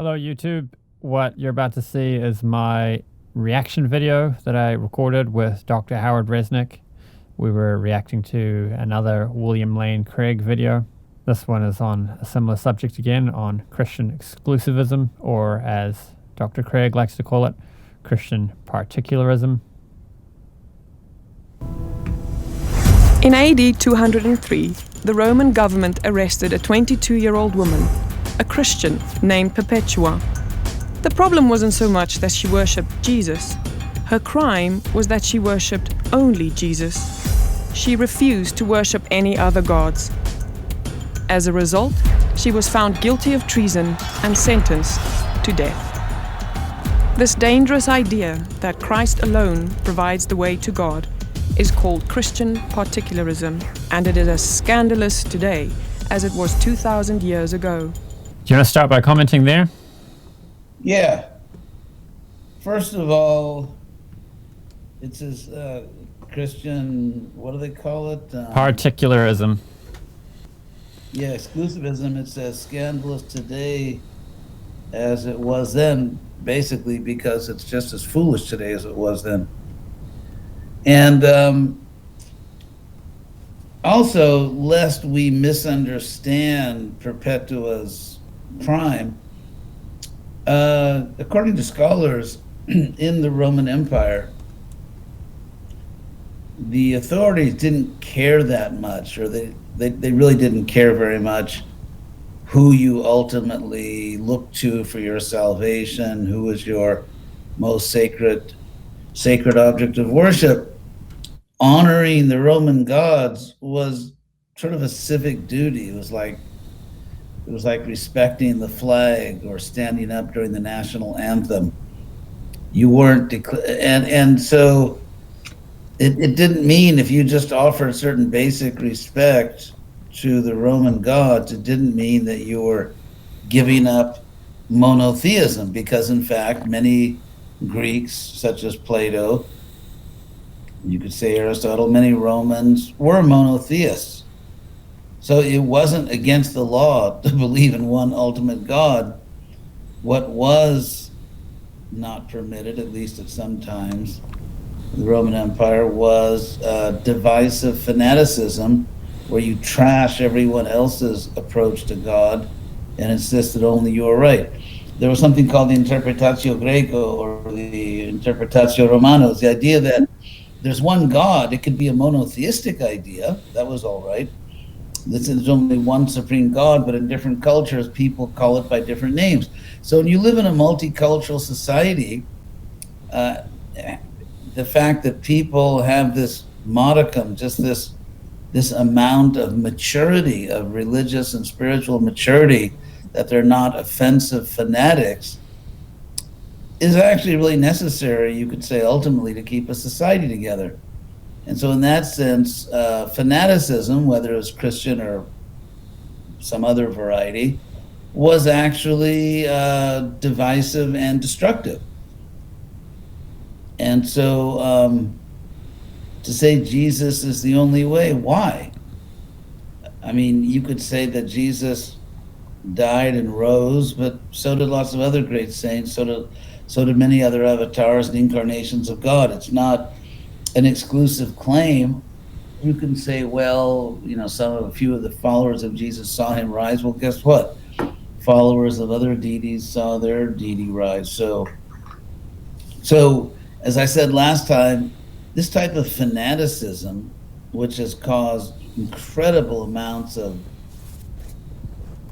Hello, YouTube. What you're about to see is my reaction video that I recorded with Dr. Howard Resnick. We were reacting to another William Lane Craig video. This one is on a similar subject again, on Christian exclusivism, or as Dr. Craig likes to call it, Christian Particularism. In AD 203, the Roman government arrested a 22-year-old woman, a Christian named Perpetua. The problem wasn't so much that she worshipped Jesus. Her crime was that she worshipped only Jesus. She refused to worship any other gods. As a result, she was found guilty of treason and sentenced to death. This dangerous idea that Christ alone provides the way to God is called Christian Particularism, and it is as scandalous today as it was 2,000 years ago. Do you want to start by commenting there? Yeah. First of all, it says Christian, what do they call it? Particularism. Yeah, exclusivism. It says scandalous today as it was then, basically because it's just as foolish today as it was then. And also, lest we misunderstand Perpetua's crime, according to scholars in the Roman Empire, the authorities didn't care that much, or they really didn't care very much who you ultimately looked to for your salvation, who was your most sacred object of worship. Honoring the Roman gods was sort of a civic duty. It was like respecting the flag or standing up during the national anthem. You weren't and so it didn't mean if you just offered certain basic respect to the Roman gods, it didn't mean that you were giving up monotheism, because in fact many Greeks, such as Plato, you could say Aristotle, many Romans were monotheists. So it wasn't against the law to believe in one ultimate God. What was not permitted, at least at some times, in the Roman Empire, was divisive fanaticism, where you trash everyone else's approach to God and insist that only you are right. There was something called the Interpretatio Greco, or the Interpretatio Romano. It's the idea that there's one God. It could be a monotheistic idea. That was all right. There's only one supreme God, but in different cultures, people call it by different names. So when you live in a multicultural society, the fact that people have this modicum, just this amount of maturity, of religious and spiritual maturity, that they're not offensive fanatics, is actually really necessary, you could say, ultimately, to keep a society together. And so in that sense, fanaticism, whether it was Christian or some other variety, was actually divisive and destructive. And so to say Jesus is the only way, why? I mean, you could say that Jesus died and rose, but so did lots of other great saints, so did many other avatars and incarnations of God. It's not an exclusive claim. You can say, well, you know, a few of the followers of Jesus saw him rise. Well, guess what? Followers of other deities saw their deity rise. So as I said last time, this type of fanaticism, which has caused incredible amounts of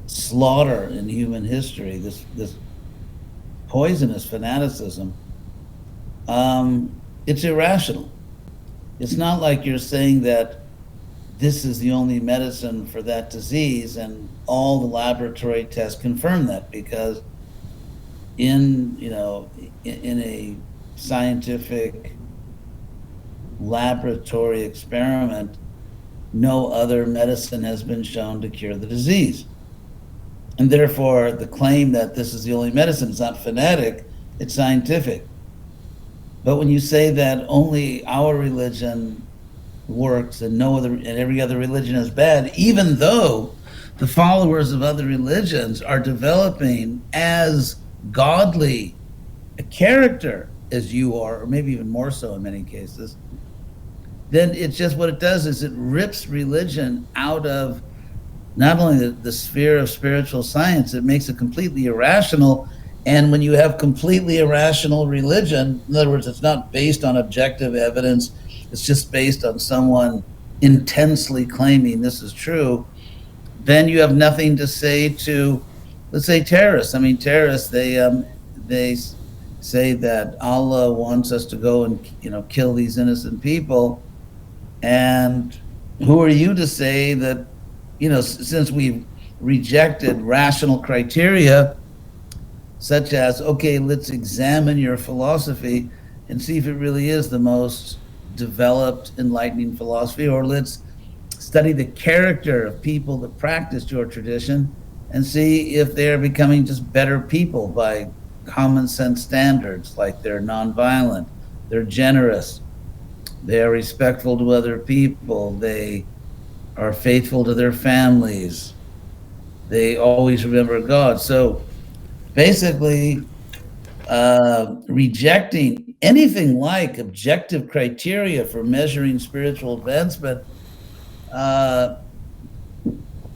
slaughter in human history, this poisonous fanaticism, it's irrational. It's not like you're saying that this is the only medicine for that disease and all the laboratory tests confirm that, because in a scientific laboratory experiment, no other medicine has been shown to cure the disease. And therefore, the claim that this is the only medicine is not fanatic, it's scientific. But when you say that only our religion works and every other religion is bad, even though the followers of other religions are developing as godly a character as you are, or maybe even more so in many cases, then it's just what it does is it rips religion out of not only the sphere of spiritual science, it makes it completely irrational. And when you have completely irrational religion, in other words, it's not based on objective evidence, it's just based on someone intensely claiming this is true, then you have nothing to say to, let's say, terrorists. I mean, terrorists, they say that Allah wants us to go and, kill these innocent people. And who are you to say that, since we've rejected rational criteria, such as, okay, let's examine your philosophy and see if it really is the most developed, enlightening philosophy, or let's study the character of people that practiced your tradition and see if they're becoming just better people by common sense standards, like they're nonviolent, they're generous, they are respectful to other people, they are faithful to their families, they always remember God. So basically, rejecting anything like objective criteria for measuring spiritual advancement,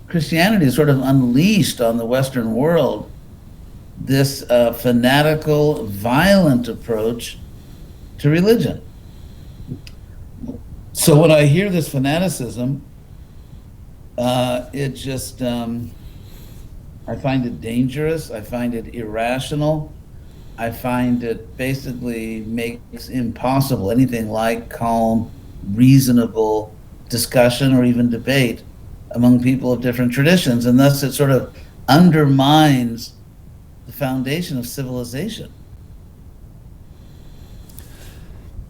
Christianity has sort of unleashed on the Western world this fanatical, violent approach to religion. So when I hear this fanaticism, it just, I find it dangerous, I find it irrational, I find it basically makes impossible anything like calm, reasonable discussion or even debate among people of different traditions, and thus it sort of undermines the foundation of civilization.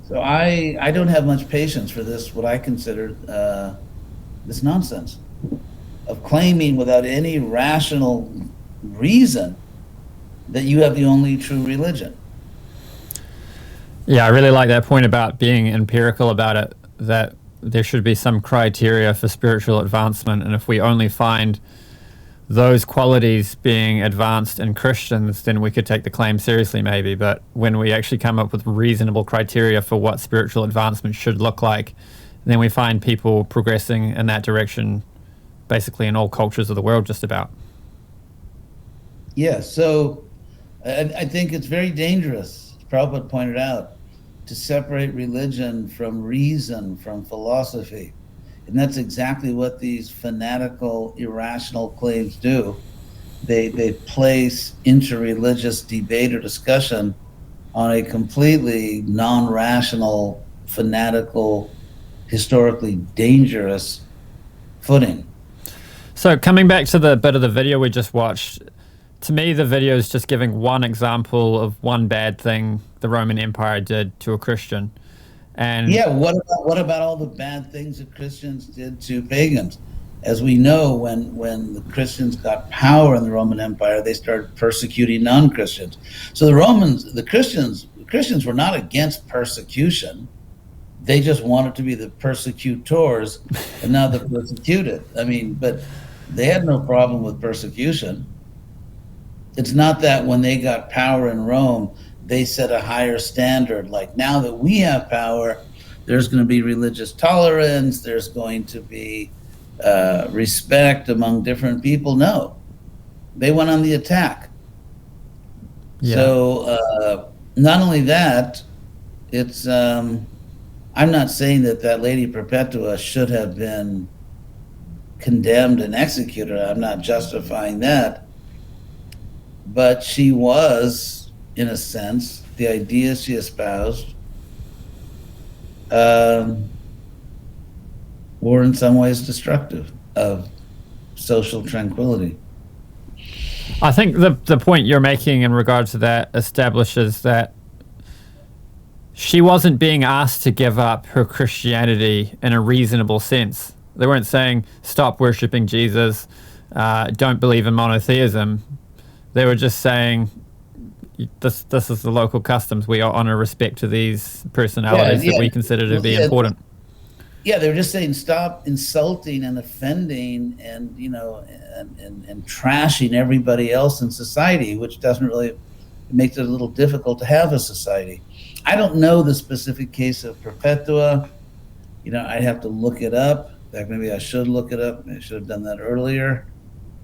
So I don't have much patience for this, what I consider this nonsense of claiming without any rational reason that you have the only true religion. Yeah, I really like that point about being empirical about it, that there should be some criteria for spiritual advancement, and if we only find those qualities being advanced in Christians, then we could take the claim seriously maybe. But when we actually come up with reasonable criteria for what spiritual advancement should look like, then we find people progressing in that direction basically in all cultures of the world just about. Yeah, so I think it's very dangerous, as Prabhupada pointed out, to separate religion from reason, from philosophy. And that's exactly what these fanatical, irrational claims do. They place interreligious debate or discussion on a completely non-rational, fanatical, historically dangerous footing. So coming back to the bit of the video we just watched, to me the video is just giving one example of one bad thing the Roman Empire did to a Christian. And yeah, what about all the bad things that Christians did to pagans? As we know, when the Christians got power in the Roman Empire, they started persecuting non-Christians. So the Christians were not against persecution. They just wanted to be the persecutors and not the persecuted. I mean, but they had no problem with persecution. It's not that when they got power in Rome, they set a higher standard. Like, now that we have power, there's going to be religious tolerance, there's going to be respect among different people. No, they went on the attack. Yeah. So not only that, it's I'm not saying that lady Perpetua should have been condemned and executed. I'm not justifying that. But she was, in a sense, the ideas she espoused were in some ways destructive of social tranquility. I think the point you're making in regards to that establishes that she wasn't being asked to give up her Christianity in a reasonable sense. They weren't saying, stop worshipping Jesus, don't believe in monotheism. They were just saying, this is the local customs. We honor respect to these personalities that we consider to be important. Yeah, they're just saying stop insulting and offending and, and trashing everybody else in society, which doesn't really, it makes it a little difficult to have a society. I don't know the specific case of Perpetua. I'd have to look it up. In fact, maybe I should look it up. I should have done that earlier.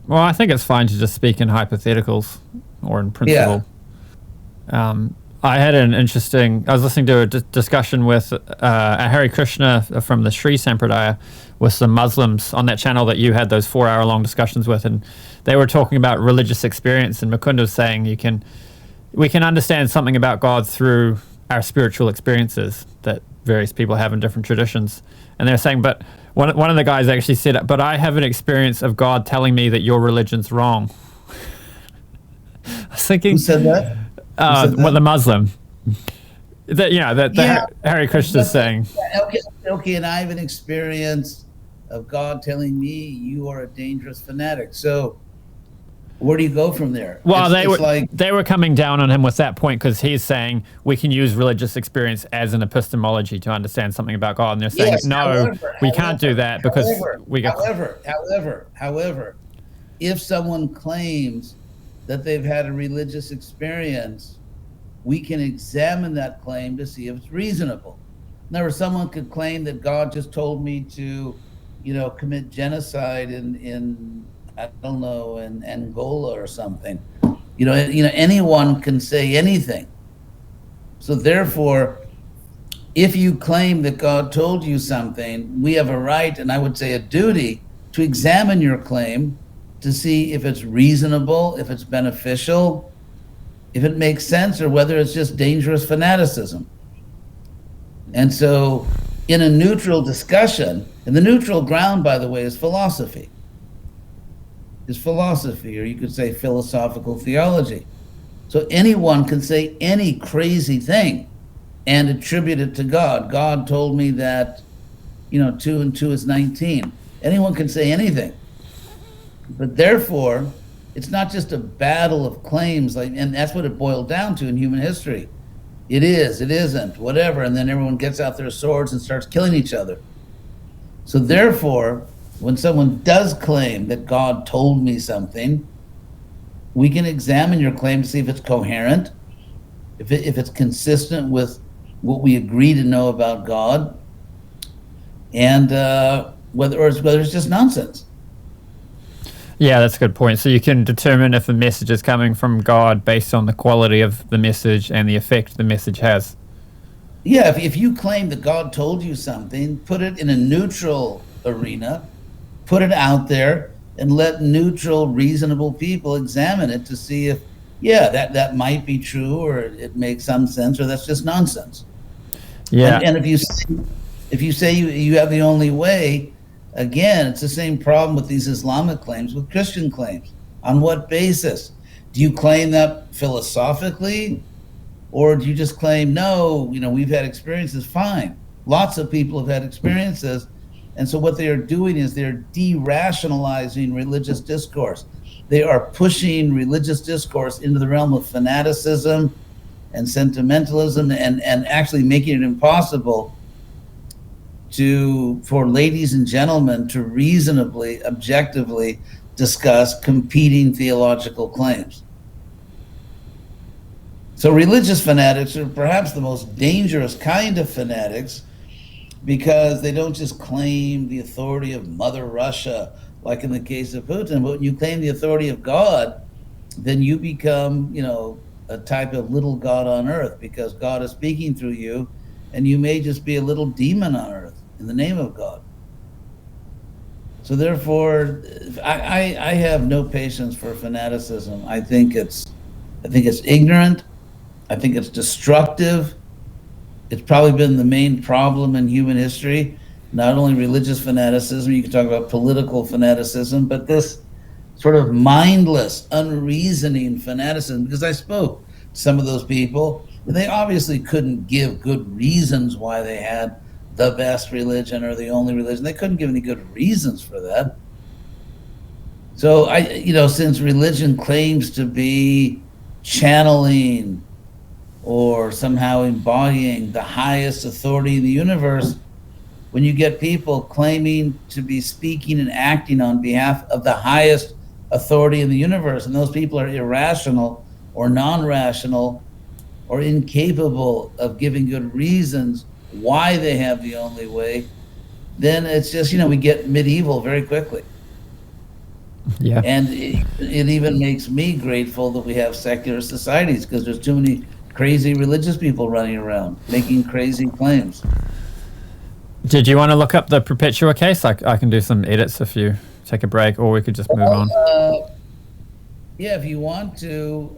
Well, I think it's fine to just speak in hypotheticals or in principle. Yeah. I had I was listening to a discussion with Hare Krishna from the Sri Sampradaya with some Muslims on that channel that you had those 4-hour-long discussions with, and they were talking about religious experience, and Mukunda was saying we can understand something about God through our spiritual experiences that various people have in different traditions. And they're saying, but one of the guys actually said, but I have an experience of God telling me that your religion's wrong. I was thinking, who said that? Well, the Muslim. Hare Krishna is saying. Okay, and I have an experience of God telling me you are a dangerous fanatic. So where do you go from there? Well, they were coming down on him with that point because he's saying we can use religious experience as an epistemology to understand something about God, and they're saying we can't do that because we go. However, if someone claims that they've had a religious experience, we can examine that claim to see if it's reasonable. Now, someone could claim that God just told me to, commit genocide in I don't know, in Angola or something. Anyone can say anything. So therefore, if you claim that God told you something, we have a right, and I would say a duty, to examine your claim to see if it's reasonable, if it's beneficial, if it makes sense, or whether it's just dangerous fanaticism. And so in a neutral discussion, and the neutral ground, by the way, is philosophy, or you could say philosophical theology. So anyone can say any crazy thing and attribute it to God. God told me that, 2 and 2 is 19. Anyone can say anything. But therefore, it's not just a battle of claims, and that's what it boiled down to in human history. It is, it isn't, whatever, and then everyone gets out their swords and starts killing each other. So therefore, when someone does claim that God told me something, we can examine your claim to see if it's coherent, if it's consistent with what we agree to know about God, and whether it's just nonsense. Yeah, that's a good point. So you can determine if a message is coming from God based on the quality of the message and the effect the message has. Yeah, if you claim that God told you something, put it in a neutral arena, put it out there, and let neutral, reasonable people examine it to see if, that might be true, or it makes some sense, or that's just nonsense. Yeah. And if you say you have the only way, again, it's the same problem with these Islamic claims, with Christian claims. On what basis? Do you claim that philosophically, or do you just claim, no, we've had experiences? Fine. Lots of people have had experiences. And so what they are doing is they're de-rationalizing religious discourse. They are pushing religious discourse into the realm of fanaticism and sentimentalism, and actually making it impossible for ladies and gentlemen to reasonably, objectively discuss competing theological claims. So religious fanatics are perhaps the most dangerous kind of fanatics, because they don't just claim the authority of Mother Russia, like in the case of Putin, but when you claim the authority of God, then you become, a type of little God on earth, because God is speaking through you, and you may just be a little demon on earth in the name of God. So therefore, I have no patience for fanaticism. I think it's ignorant. I think it's destructive. It's probably been the main problem in human history, not only religious fanaticism, you can talk about political fanaticism, but this sort of mindless, unreasoning fanaticism. Because I spoke to some of those people, and they obviously couldn't give good reasons why they had the best religion or the only religion. They couldn't give any good reasons for that. So since religion claims to be channeling or somehow embodying the highest authority in the universe, when you get people claiming to be speaking and acting on behalf of the highest authority in the universe, and those people are irrational or non-rational or incapable of giving good reasons why they have the only way, then it's just, we get medieval very quickly. Yeah. And it even makes me grateful that we have secular societies, because there's too many crazy religious people running around making crazy claims. Did you want to look up the Perpetua case? I can do some edits if you take a break, or we could just move on. Yeah, if you want to.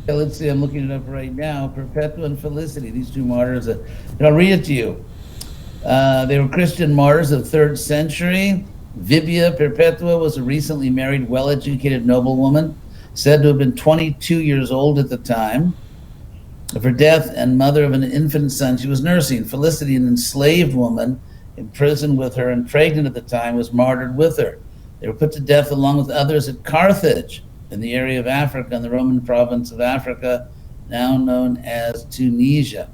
Let's see, I'm looking it up right now. Perpetua and Felicity, these two martyrs. I'll read it to you. They were Christian martyrs of the 3rd century. Vibia Perpetua was a recently married, well-educated noblewoman, said to have been 22 years old at the time of her death, and mother of an infant son she was nursing. Felicity, an enslaved woman, imprisoned with her and pregnant at the time, was martyred with her. They were put to death along with others at Carthage, in the area of Africa, in the Roman province of Africa, now known as Tunisia.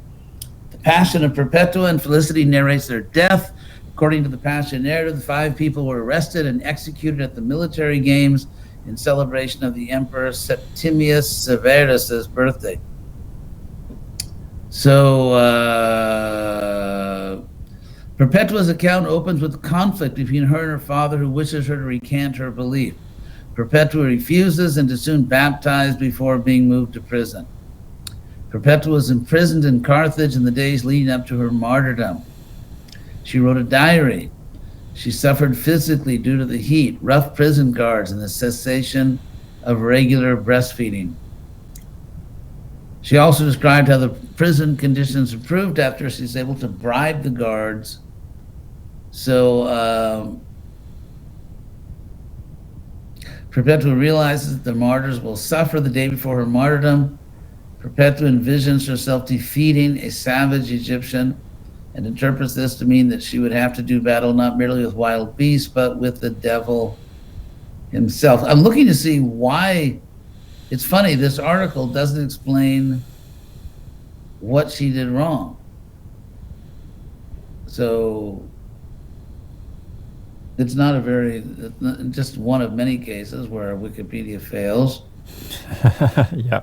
The Passion of Perpetua and Felicity narrates their death. According to the Passion narrative, the 5 people were arrested and executed at the military games in celebration of the Emperor Septimius Severus's birthday. So, Perpetua's account opens with conflict between her and her father, who wishes her to recant her belief. Perpetua refuses and is soon baptized before being moved to prison. Perpetua was imprisoned in Carthage in the days leading up to her martyrdom. She wrote a diary. She suffered physically due to the heat, rough prison guards, and the cessation of regular breastfeeding. She also described how the prison conditions improved after she was able to bribe the guards. So, Perpetua realizes that the martyrs will suffer the day before her martyrdom. Perpetua envisions herself defeating a savage Egyptian and interprets this to mean that she would have to do battle not merely with wild beasts, but with the devil himself. I'm looking to see why. It's funny, this article doesn't explain what she did wrong. So it's not just one of many cases where Wikipedia fails. Yeah.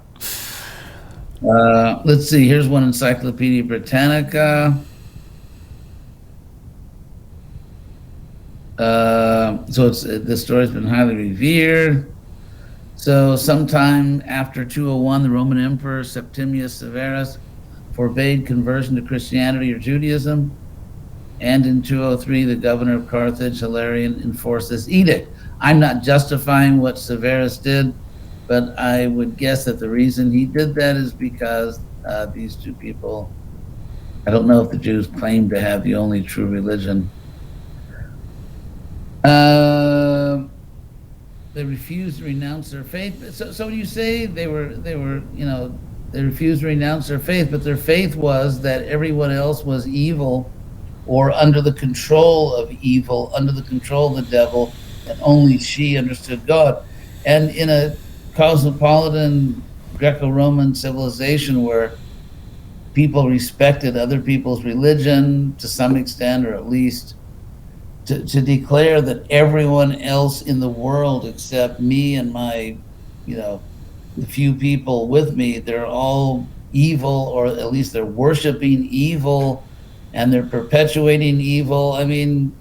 Let's see, here's one, Encyclopedia Britannica. So this story's been highly revered. So sometime after 201, the Roman Emperor Septimius Severus forbade conversion to Christianity or Judaism. And in 203, the governor of Carthage, Hilarion, enforced this edict. I'm not justifying what Severus did, but I would guess that the reason he did that is because these two people, I don't know if the Jews claimed to have the only true religion. They refused to renounce their faith. So when you say they refused to renounce their faith, but their faith was that everyone else was evil or under the control of evil, under the control of the devil, and only she understood God. And in a cosmopolitan Greco-Roman civilization where people respected other people's religion to some extent, or at least to declare that everyone else in the world except me and my, the few people with me, they're all evil, or at least they're worshiping evil and they're perpetuating evil. I mean,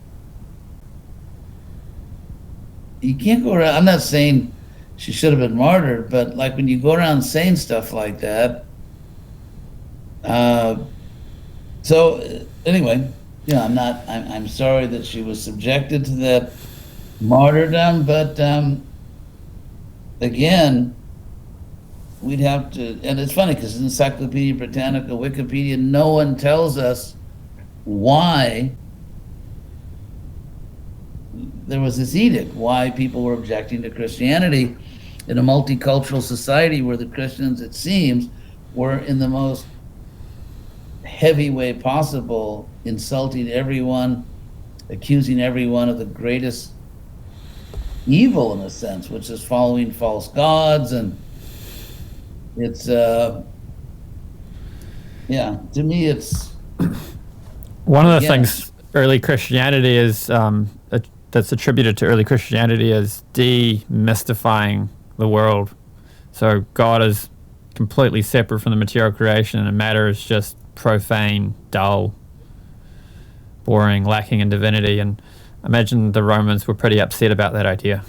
you can't go around, I'm not saying she should have been martyred, but like when you go around saying stuff like that, so anyway, I'm sorry that she was subjected to that martyrdom, but again, we'd have to, and it's funny because Encyclopedia Britannica, Wikipedia, no one tells us why there was this edict, why people were objecting to Christianity in a multicultural society where the Christians, it seems, were in the most heavy way possible, insulting everyone, accusing everyone of the greatest evil in a sense, which is following false gods. And it's Yeah, to me, it's one of the again, things early Christianity is that's attributed to early Christianity is demystifying the world. So God is completely separate from the material creation, and matter is just profane, dull, boring, lacking in divinity. And I imagine the Romans were pretty upset about that idea.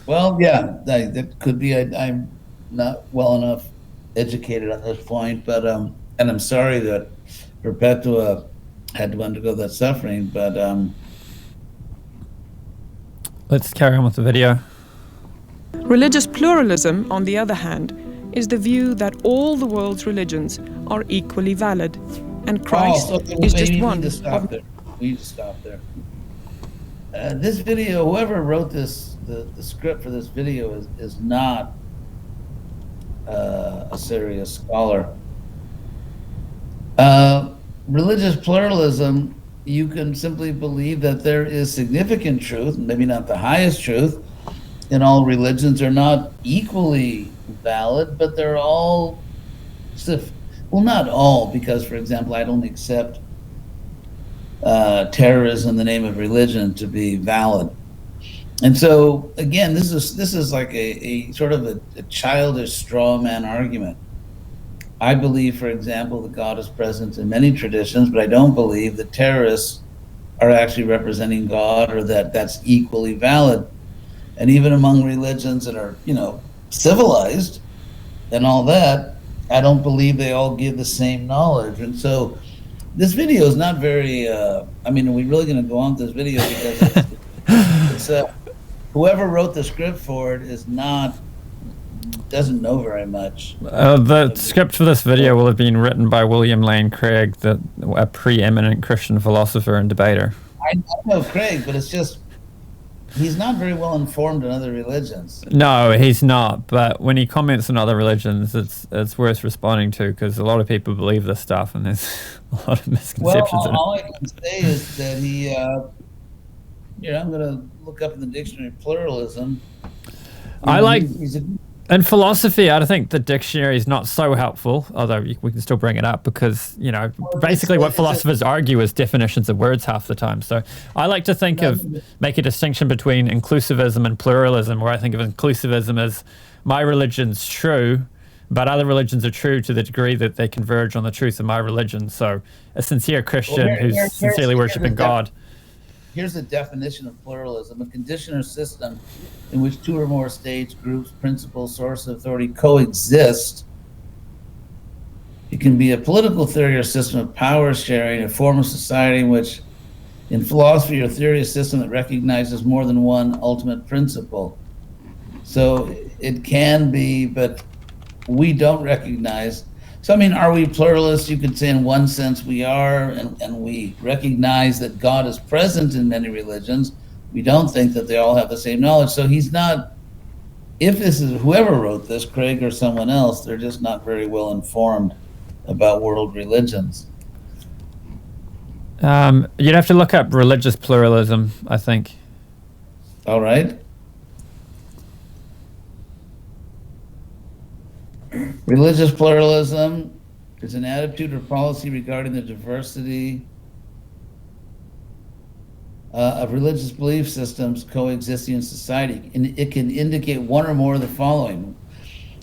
well, yeah, that could be. I'm not well enough educated on this point, but and I'm sorry that Perpetua had to undergo that suffering, but Let's carry on with the video. Religious pluralism, on the other hand, is the view that all the world's religions are equally valid, and Christ is just one We need to stop there. We need to stop there. This video, whoever wrote this, the script for this video is not a serious scholar. Religious pluralism, you can simply believe that there is significant truth, maybe not the highest truth, in all religions. Are not equally valid, but they're all, well, not all, because, for example, I don't accept terrorism in the name of religion to be valid. And so, again, this is like a sort of a childish straw man argument. I believe, for example, that God is present in many traditions, but I don't believe that terrorists are actually representing God, or that that's equally valid. And even among religions that are, civilized and all that, I don't believe they all give the same knowledge. And so this video is not very, are we really going to go on with this video? Because it's whoever wrote the script for it doesn't know very much. The script for this video will have been written by William Lane Craig, a preeminent Christian philosopher and debater. I know Craig, but it's just, he's not very well informed in other religions. No, he's not. But when he comments on other religions, it's worth responding to, because a lot of people believe this stuff, and there's a lot of misconceptions in it. All I can say is that he, I'm going to look up in the dictionary pluralism. In philosophy, I think the dictionary is not so helpful, although we can still bring it up, because, basically what philosophers argue is definitions of words half the time. So I like to make a distinction between inclusivism and pluralism, where I think of inclusivism as my religion's true, but other religions are true to the degree that they converge on the truth of my religion. So a sincere Christian who's sincerely worshiping God. Here's the definition of pluralism: a condition or system in which two or more states, groups, principles, sources of authority coexist. It can be a political theory or system of power sharing, a form of society in which, in philosophy or theory, a system that recognizes more than one ultimate principle. So it can be, but we don't recognize. So, are we pluralists? You could say in one sense we are, and we recognize that God is present in many religions. We don't think that they all have the same knowledge. So he's not, if this is whoever wrote this, Craig or someone else, they're just not very well informed about world religions. You'd have to look up religious pluralism, I think. All right. Religious pluralism is an attitude or policy regarding the diversity of religious belief systems coexisting in society. And it can indicate one or more of the following.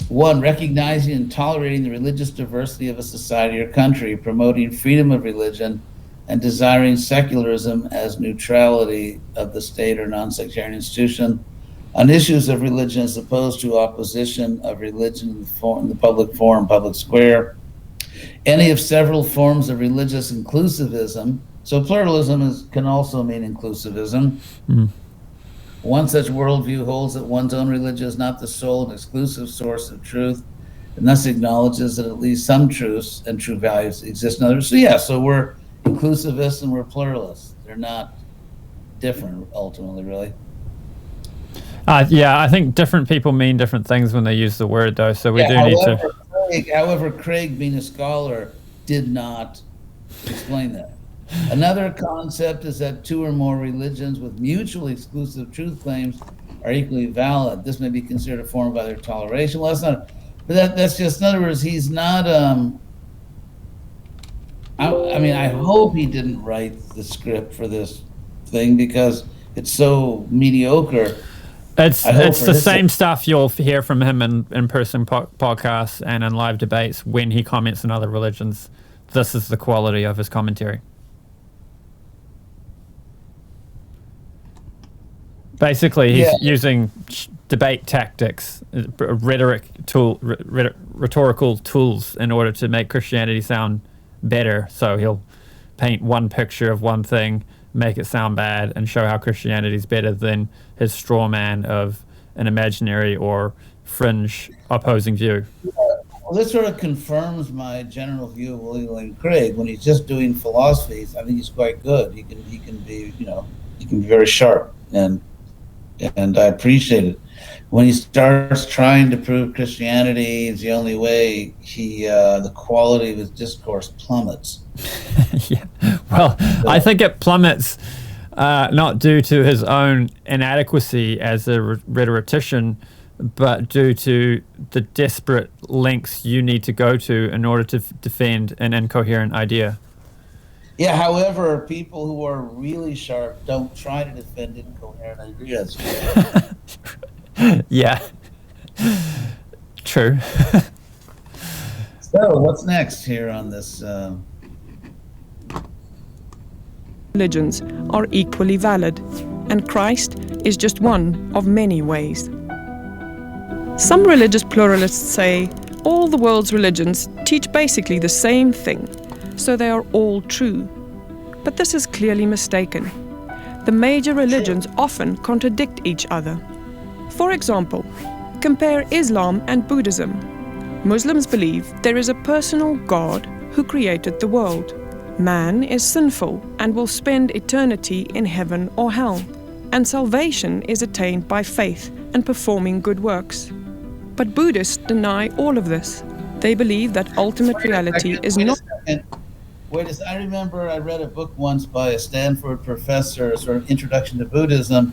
One, recognizing and tolerating the religious diversity of a society or country, promoting freedom of religion, and desiring secularism as neutrality of the state or non-sectarian institution on issues of religion, as opposed to opposition of religion in the public forum, public square. Any of several forms of religious inclusivism. So pluralism can also mean inclusivism. One such worldview holds that one's own religion is not the sole and exclusive source of truth, and thus acknowledges that at least some truths and true values exist in others. So we're inclusivists and we're pluralists. They're not different, ultimately, really. I think different people mean different things when they use the word, though, so we do need to... However, Craig, being a scholar, did not explain that. Another concept is that two or more religions with mutually exclusive truth claims are equally valid. This may be considered a form of either toleration. Well, that's not... But that's just, in other words, he's not... I mean, I hope he didn't write the script for this thing because it's so mediocre. It's I hope it's for the his same sake. stuff you'll hear from him in person podcasts and in live debates when he comments on other religions. This is the quality of his commentary. Basically, he's Yeah, using debate tactics, rhetorical tools in order to make Christianity sound better. So he'll paint one picture of one thing, make it sound bad, and show how Christianity is better than his straw man of an imaginary or fringe opposing view. well, this sort of confirms my general view of William Lane Craig. When he's just doing philosophies, I think he's quite good. He can be, he can be very sharp, and I appreciate it. When he starts trying to prove Christianity is the only way, the quality of his discourse plummets. Yeah. Well, I think it plummets not due to his own inadequacy as a rhetorician, but due to the desperate lengths you need to go to in order to defend an incoherent idea. Yeah, however, people who are really sharp don't try to defend incoherent ideas. Yeah. True. So, what's next here on this? Religions are equally valid, and Christ is just one of many ways. Some religious pluralists say all the world's religions teach basically the same thing, so they are all true. But this is clearly mistaken. The major religions often contradict each other. For example, compare Islam and Buddhism. Muslims believe there is a personal God who created the world. Man is sinful and will spend eternity in heaven or hell, and salvation is attained by faith and performing good works. But Buddhists deny all of this. They believe that ultimate reality is not... I remember I read a book once by a Stanford professor, sort of introduction to Buddhism,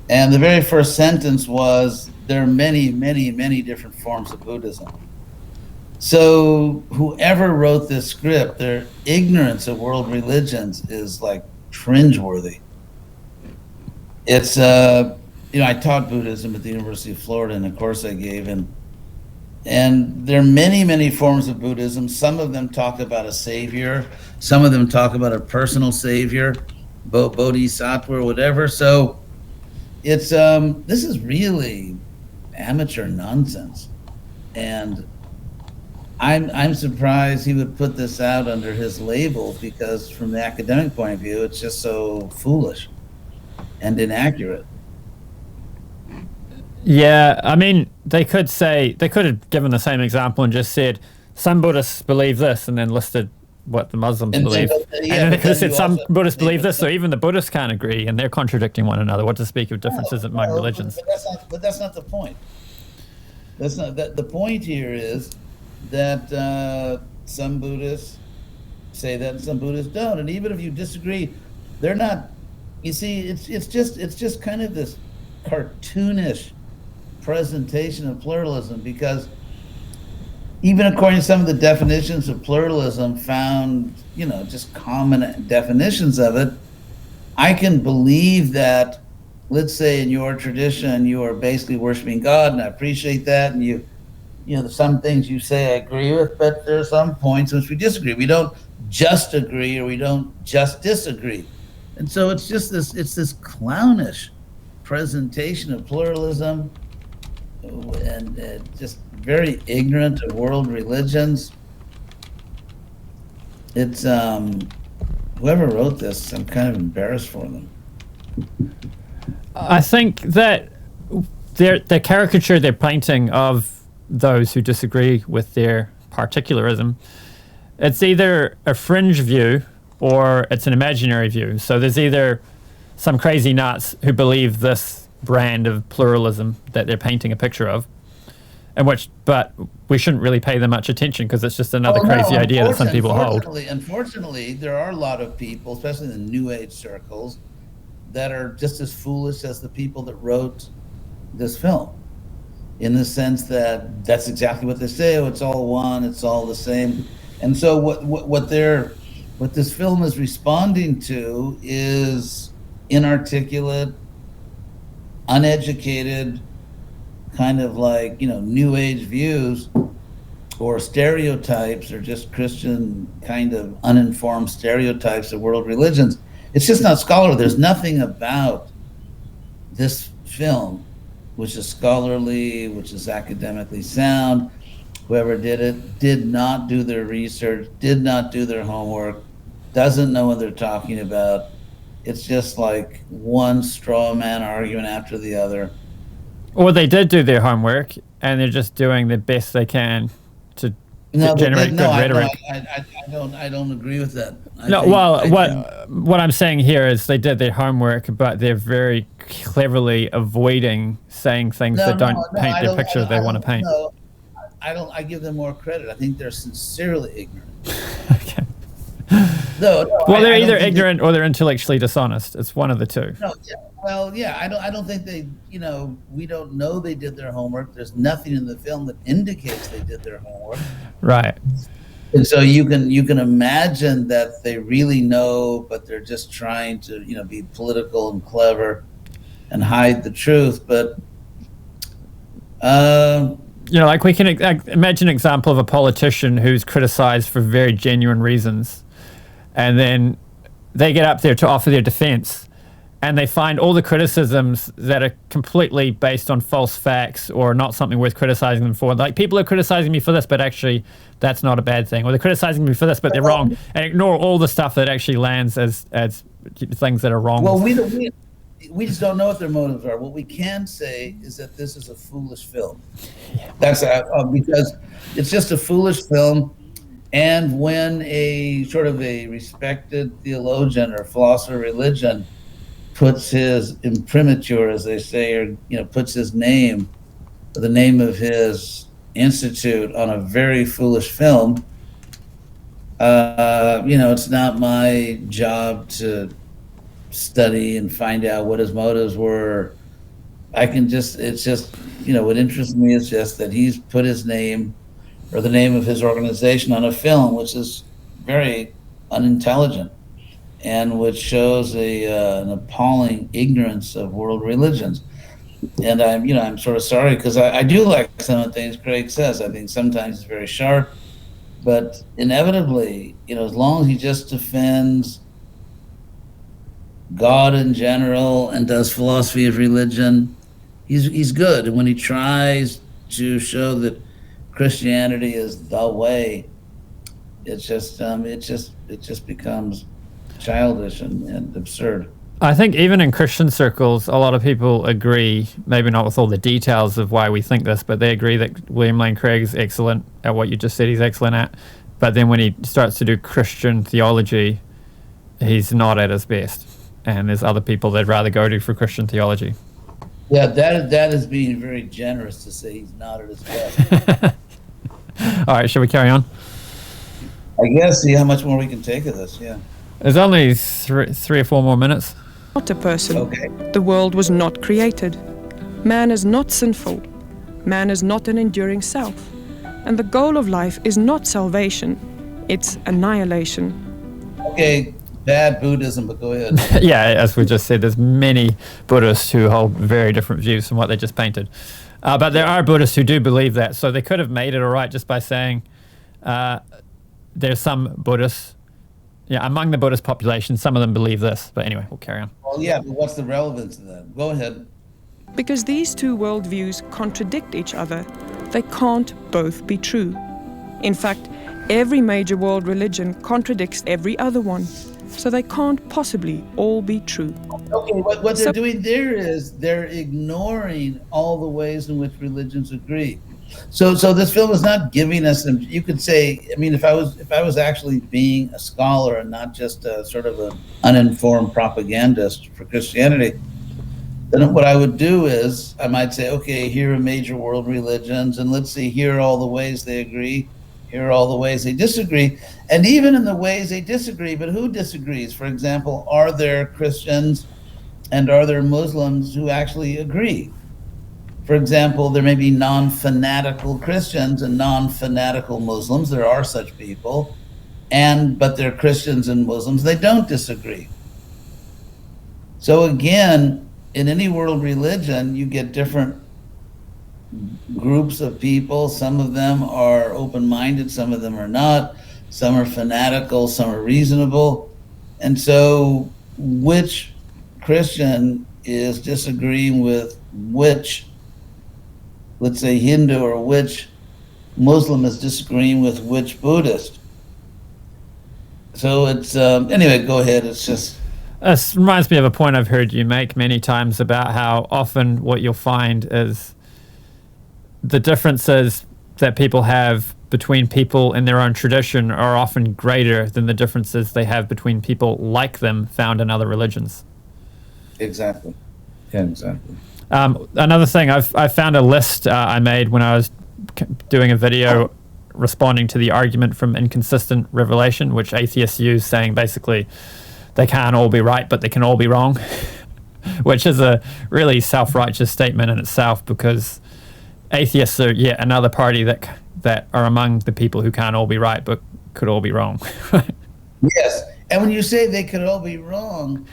and the very first sentence was, there are many, many, many different forms of Buddhism. So whoever wrote this script, their ignorance of world religions is like cringeworthy. It's, I taught Buddhism at the University of Florida in a course I gave, and there are many, many forms of Buddhism. Some of them talk about a savior. Some of them talk about a personal savior, bodhisattva or whatever. So it's, this is really amateur nonsense. And I'm surprised he would put this out under his label, because from the academic point of view, it's just so foolish and inaccurate. Yeah, I mean, they could have given the same example and just said, some Buddhists believe this, and then listed what the Muslims believe. And then they could have said, some Buddhists believe this, so even the Buddhists can't agree, and they're contradicting one another. What to speak of differences among religions? But that's not the point. That's not that. The point here is that some Buddhists say that and some Buddhists don't. And even if you disagree, they're not. You see, it's just kind of this cartoonish presentation of pluralism, because even according to some of the definitions of pluralism found, just common definitions of it, I can believe that, let's say in your tradition, you are basically worshiping God, and I appreciate that, and some things you say I agree with, but there are some points in which we disagree. We don't just agree, or we don't just disagree. And so it's just this clownish presentation of pluralism, and just very ignorant of world religions. It's whoever wrote this, I'm kind of embarrassed for them. I think that the caricature they're painting of those who disagree with their particularism, it's either a fringe view or it's an imaginary view. So there's either some crazy nuts who believe this brand of pluralism that they're painting a picture of, but we shouldn't really pay them much attention, because it's just another crazy idea that some people hold. Unfortunately, there are a lot of people, especially in the New Age circles, that are just as foolish as the people that wrote this film, in the sense that that's exactly what they say. Oh, it's all one, it's all the same. And so what they're what this film is responding to is inarticulate, uneducated, kind of like, new age views or stereotypes, or just Christian kind of uninformed stereotypes of world religions. It's just not scholarly. There's nothing about this film which is scholarly, which is academically sound. Whoever did it did not do their research, did not do their homework, doesn't know what they're talking about. It's just like one straw man argument after the other. Or they did do their homework and they're just doing the best they can to generate good rhetoric. I don't agree with that. What I'm saying here is they did their homework, but they're very cleverly avoiding saying things that don't paint the picture they want to paint. No, I give them more credit. I think they're sincerely ignorant. Okay. They're either ignorant or they're intellectually dishonest. It's one of the two. No, yeah. Well, yeah, I don't think they, we don't know they did their homework. There's nothing in the film that indicates they did their homework. Right. And so you can imagine that they really know, but they're just trying to, be political and clever and hide the truth. But, like we can imagine an example of a politician who's criticized for very genuine reasons, and then they get up there to offer their defense, and they find all the criticisms that are completely based on false facts or not something worth criticizing them for. Like, people are criticizing me for this, but actually that's not a bad thing. Or they're criticizing me for this, but they're wrong. And ignore all the stuff that actually lands as things that are wrong. Well, we just don't know what their motives are. What we can say is that this is a foolish film. That's because it's just a foolish film. And when a sort of a respected theologian or philosopher of religion puts his imprimatur, as they say, or puts his name, or the name of his institute on a very foolish film, it's not my job to study and find out what his motives were. What interests me is just that he's put his name or the name of his organization on a film, which is very unintelligent and which shows an appalling ignorance of world religions. And I'm sort of sorry, because I do like some of the things Craig says. I think sometimes it's very sharp, but inevitably, as long as he just defends God in general and does philosophy of religion, he's good. And when he tries to show that Christianity is the way, it just becomes childish and absurd. I think even in Christian circles, a lot of people agree, maybe not with all the details of why we think this, but they agree that William Lane Craig is excellent at what you just said he's excellent at. But then when he starts to do Christian theology, he's not at his best. And there's other people they'd rather go to for Christian theology. Yeah, that is being very generous to say he's not at his best. All right, shall we carry on? I guess, see how much more we can take of this, yeah. There's only three or four more minutes. Not a person. Okay. The world was not created. Man is not sinful. Man is not an enduring self. And the goal of life is not salvation. It's annihilation. Okay, bad Buddhism, but go ahead. Yeah, as we just said, there's many Buddhists who hold very different views from what they just painted. But there are Buddhists who do believe that. So they could have made it all right just by saying there's some Buddhists. Yeah, among the Buddhist population, some of them believe this. But anyway, we'll carry on. Well, yeah, but what's the relevance of that? Go ahead. Because these two worldviews contradict each other, they can't both be true. In fact, every major world religion contradicts every other one, so they can't possibly all be true. Okay, what they're doing there is they're ignoring all the ways in which religions agree. So this film is not giving us, you could say, I mean, if I was actually being a scholar and not just a sort of an uninformed propagandist for Christianity, then what I would do is I might say, okay, here are major world religions, and let's see, here are all the ways they agree, here are all the ways they disagree. And even in the ways they disagree, but who disagrees? For example, are there Christians and are there Muslims who actually agree? For example, there may be non-fanatical Christians and non-fanatical Muslims. There are such people. but they're Christians and Muslims, they don't disagree. So again, in any world religion, you get different groups of people. Some of them are open-minded, some of them are not. Some are fanatical, some are reasonable. And so which Christian is disagreeing with which, let's say, Hindu, or which Muslim is disagreeing with which Buddhist? So it's, anyway, go ahead. It's just... This reminds me of a point I've heard you make many times about how often what you'll find is the differences that people have between people in their own tradition are often greater than the differences they have between people like them found in other religions. Exactly. Yeah, exactly. Another thing, I found a list I made when I was doing a video responding to the argument from inconsistent revelation, which atheists use, saying basically they can't all be right, but they can all be wrong, which is a really self-righteous statement in itself, because atheists are yet another party that are among the people who can't all be right, but could all be wrong. Yes, and when you say they could all be wrong,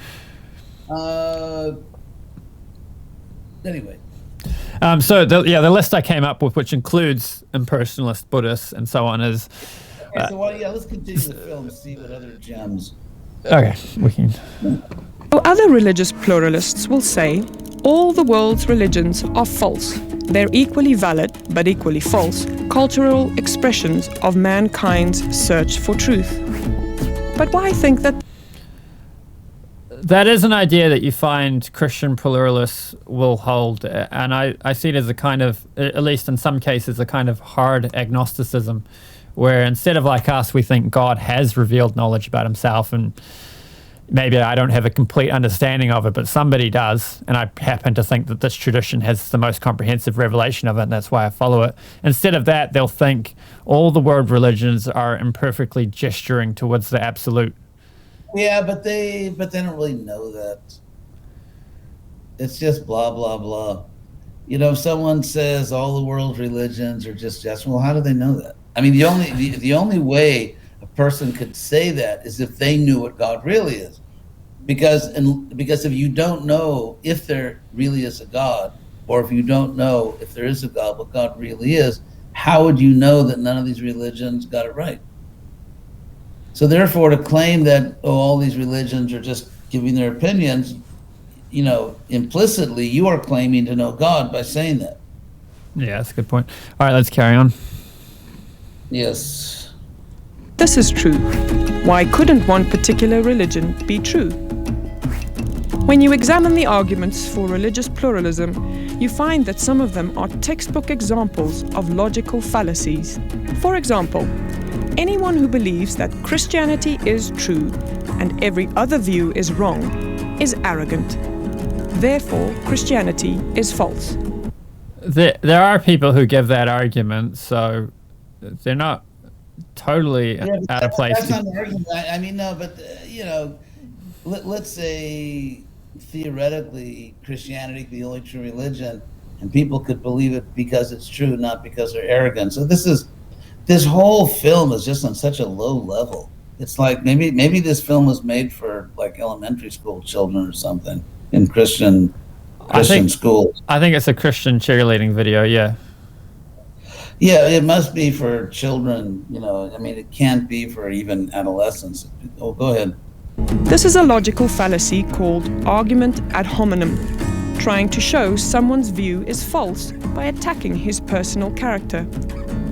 anyway. So the list I came up with, which includes impersonalist Buddhists and so on, is... Okay, so let's continue the film and see what other gems... Okay, we can... So other religious pluralists will say all the world's religions are false. They're equally valid, but equally false, cultural expressions of mankind's search for truth. But why think that? That is an idea that you find Christian pluralists will hold, and I see it as a kind of, at least in some cases, a kind of hard agnosticism, where instead of like us, we think God has revealed knowledge about himself, and maybe I don't have a complete understanding of it, but somebody does, and I happen to think that this tradition has the most comprehensive revelation of it, and that's why I follow it. Instead of that, they'll think all the world religions are imperfectly gesturing towards the absolute. Yeah, but they don't really know that. It's just blah, blah, blah. You know, if someone says all the world's religions are just, well, how do they know that? I mean, the only way a person could say that is if they knew what God really is. Because if you don't know if there really is a God, or if you don't know if there is a God, what God really is, how would you know that none of these religions got it right? So therefore, to claim that, all these religions are just giving their opinions, you know, implicitly, you are claiming to know God by saying that. Yeah, that's a good point. All right, let's carry on. Yes. This is true. Why couldn't one particular religion be true? When you examine the arguments for religious pluralism, you find that some of them are textbook examples of logical fallacies. For example, anyone who believes that Christianity is true and every other view is wrong is arrogant. Therefore, Christianity is false. There are people who give that argument, so they're not totally out of place. That's not an argument. I mean, no, but, you know, let's say theoretically Christianity could be the only true religion, and people could believe it because it's true, not because they're arrogant. So this whole film is just on such a low level. It's like maybe this film was made for like elementary school children or something in Christian schools. I think it's a Christian cheerleading video, yeah. Yeah, it must be for children, you know. I mean, it can't be for even adolescents. Oh, go ahead. This is a logical fallacy called argument ad hominem, trying to show someone's view is false by attacking his personal character.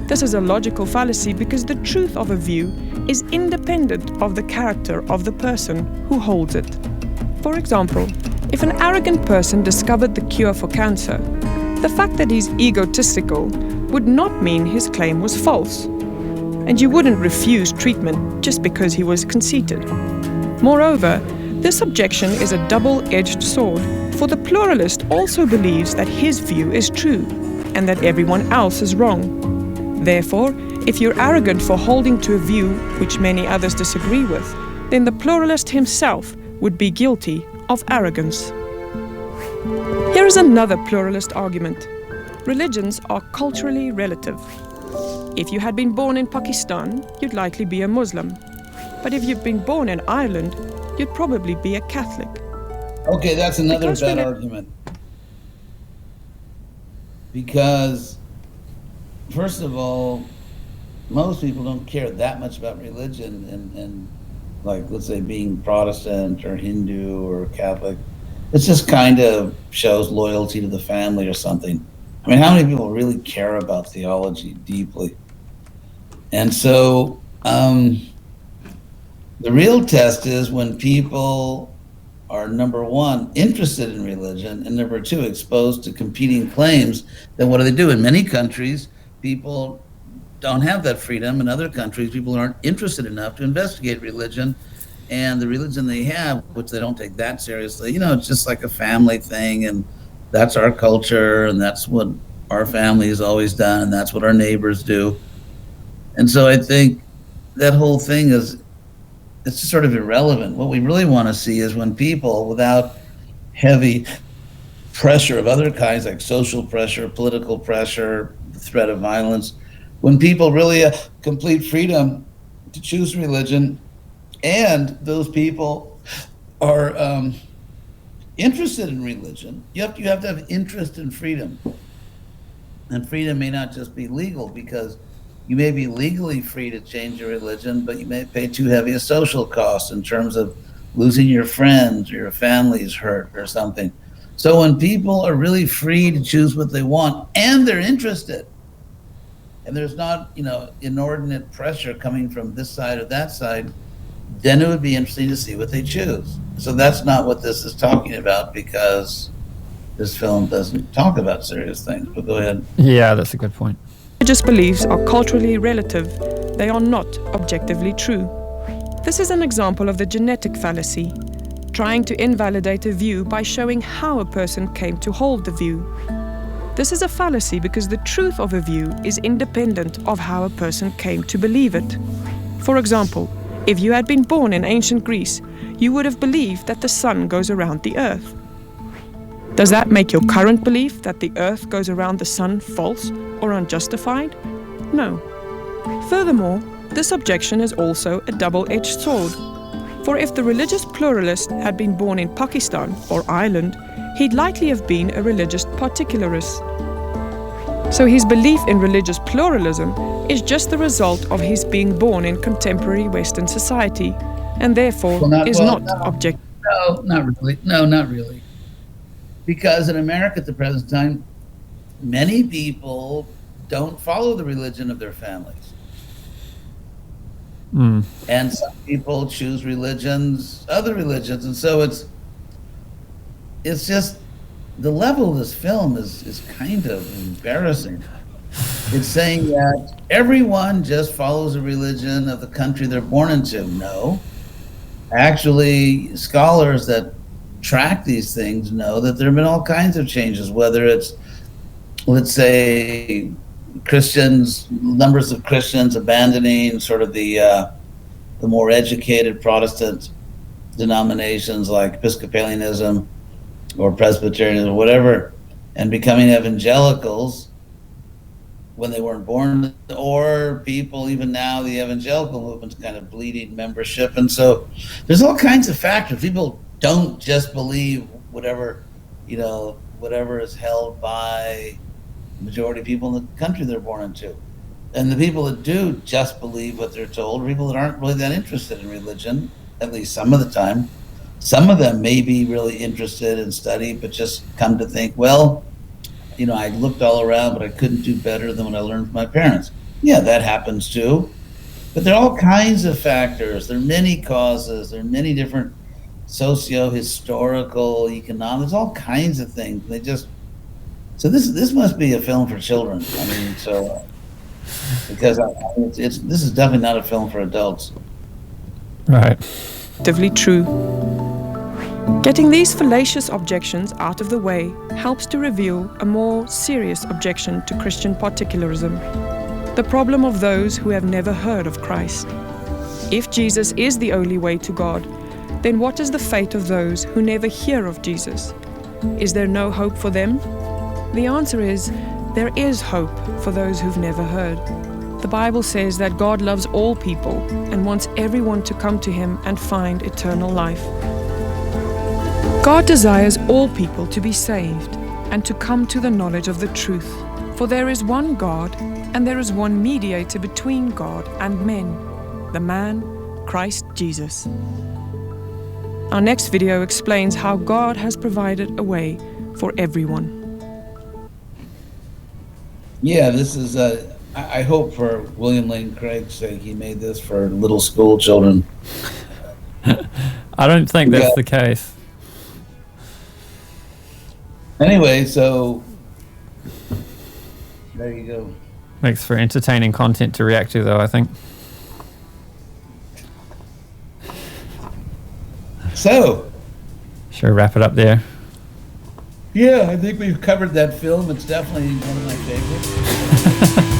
This is a logical fallacy because the truth of a view is independent of the character of the person who holds it. For example, if an arrogant person discovered the cure for cancer, the fact that he's egotistical would not mean his claim was false. And you wouldn't refuse treatment just because he was conceited. Moreover, this objection is a double-edged sword, for the pluralist also believes that his view is true and that everyone else is wrong. Therefore, if you're arrogant for holding to a view which many others disagree with, then the pluralist himself would be guilty of arrogance. Here is another pluralist argument. Religions are culturally relative. If you had been born in Pakistan, you'd likely be a Muslim. But if you've been born in Ireland, you'd probably be a Catholic. Okay, that's another Because bad argument. Because, first of all, most people don't care that much about religion and like, let's say, being Protestant or Hindu or Catholic. It just kind of shows loyalty to the family or something. I mean, how many people really care about theology deeply? And so the real test is when people are, number one, interested in religion, and number two, exposed to competing claims. Then what do they do? In many countries, people don't have that freedom. In other countries, people aren't interested enough to investigate religion, and the religion they have, which they don't take that seriously, it's just like a family thing, and that's our culture, and that's what our family has always done, and that's what our neighbors do. And so I think that whole thing it's just sort of irrelevant. What we really want to see is when people, without heavy pressure of other kinds, like social pressure, political pressure, the threat of violence, when people really have complete freedom to choose religion, and those people are interested in religion. You have to have interest in freedom. And freedom may not just be legal, because you may be legally free to change your religion, but you may pay too heavy a social cost in terms of losing your friends or your family's hurt or something. So when people are really free to choose what they want and they're interested, and there's not, inordinate pressure coming from this side or that side, then it would be interesting to see what they choose. So that's not what this is talking about, because this film doesn't talk about serious things. But go ahead. Yeah, that's a good point. Religious beliefs are culturally relative. They are not objectively true. This is an example of the genetic fallacy, trying to invalidate a view by showing how a person came to hold the view. This is a fallacy because the truth of a view is independent of how a person came to believe it. For example, if you had been born in ancient Greece, you would have believed that the sun goes around the earth. Does that make your current belief that the earth goes around the sun false or unjustified? No. Furthermore, this objection is also a double-edged sword. For if the religious pluralist had been born in Pakistan or Ireland, he'd likely have been a religious particularist. So his belief in religious pluralism is just the result of his being born in contemporary Western society, and therefore not objective. No, not really. No, not really. Because in America at the present time, many people don't follow the religion of their families. And some people choose other religions. And so it's just, the level of this film is kind of embarrassing. It's saying that everyone just follows the religion of the country they're born into. No. Actually, scholars that track these things know that there have been all kinds of changes, whether it's, let's say, numbers of Christians abandoning sort of the more educated Protestant denominations like Episcopalianism or Presbyterianism or whatever, and becoming evangelicals when they weren't born, or people even now, the evangelical movement's kind of bleeding membership. And so there's all kinds of factors. People don't just believe whatever is held by the majority of people in the country they're born into. And the people that do just believe what they're told are people that aren't really that interested in religion, at least some of the time. Some of them may be really interested in study, but just come to think, well, I looked all around, but I couldn't do better than what I learned from my parents. Yeah, that happens too. But there are all kinds of factors. There are many causes. There are many different socio-historical, economic, there's all kinds of things. So this must be a film for children. I mean, because this is definitely not a film for adults. Right. Objectively true. Getting these fallacious objections out of the way helps to reveal a more serious objection to Christian particularism, the problem of those who have never heard of Christ. If Jesus is the only way to God, then what is the fate of those who never hear of Jesus? Is there no hope for them? The answer is, there is hope for those who've never heard. The Bible says that God loves all people and wants everyone to come to Him and find eternal life. God desires all people to be saved and to come to the knowledge of the truth. For there is one God, and there is one mediator between God and men, the man, Christ Jesus. Our next video explains how God has provided a way for everyone. Yeah, this is, I hope for William Lane Craig's sake, he made this for little school children. I don't think that's the case. Anyway, so there you go. Makes for entertaining content to react to, though, I think. So, Should we wrap it up there? yeah, I think we've covered that film. It's definitely one of my favorites.